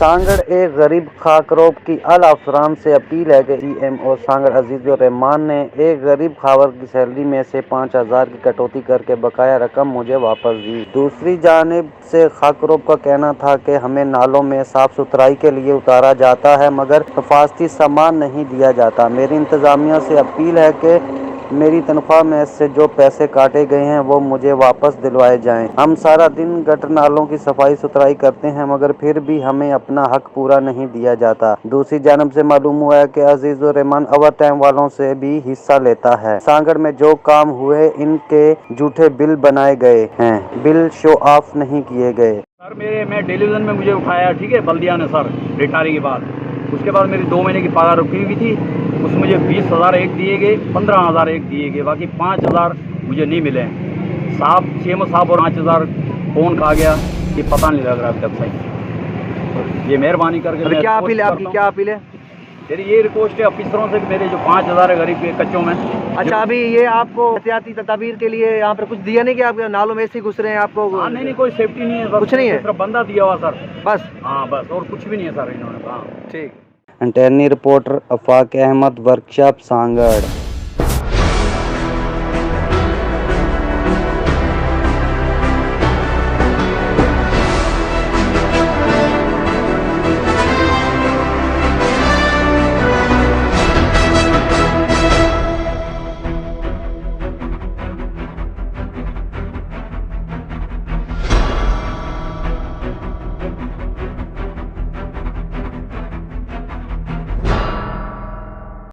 सांगड़ एक गरीब खाकरोब की अल अफराम से अपील है कि ईएमओ सांगड़ अजीजुर रहमान ने एक गरीब खावर की सैलरी में से 5,000 की कटौती करके बकाया रकम मुझे वापस दी। दूसरी जानिब से खाकरोब का कहना था कि हमें नालों में साफ सुथराई के लिए उतारा जाता है मगर हिफाजती सामान नहीं दिया जाता। मेरी इंतजामिया से अपील है कि मेरी तनख्वाह में से जो पैसे काटे गए हैं वो मुझे वापस दिलवाए जाएं। हम सारा दिन गटर नालों की सफाई सुथराई करते हैं मगर फिर भी हमें अपना हक पूरा नहीं दिया जाता। दूसरी जानब से मालूम हुआ है कि अजीजुर रहमान ओवर टाइम वालों से भी हिस्सा लेता है। सांगड़ में जो काम हुए इनके झूठे बिल बनाए गए हैं, बिल शो ऑफ नहीं किए गए। सर मैं टेलीविजन में मुझे उठाया, ठीक है, बल्दिया ने सर रिटायरी के बाद। उसके बाद मेरी 2 महीने की पगार रुकी हुई थी, उसमें मुझे 20,000 एक दिए गए, 15,000 एक दिए गए, बाकी 5,000 मुझे नहीं मिले। साहब सीएमओ साहब और 5,000 कौन खा गया ये पता नहीं लग रहा अभी तक सही। ये मेहरबानी करके क्या अपील है आपकी, क्या अपील है? मेरी ये रिक्वेस्ट है अफसरों से कि मेरे जो 5,000 है गरीब के कच्चों में। अच्छा, अभी ये आपको एहतियाती तदाबीर के लिए यहाँ पर कुछ दिया नहीं कि आप नालों में ऐसे ही घुस रहे हैं आपको? नहीं, कोई सेफ्टी नहीं है, बस कुछ नहीं है, सिर्फ बंदा दिया हुआ सर, बस। हाँ बस, और कुछ भी नहीं है सर इन्होंने। हाँ ठीक। Internee reporter Afaq Ahmed, workshop Sanghar.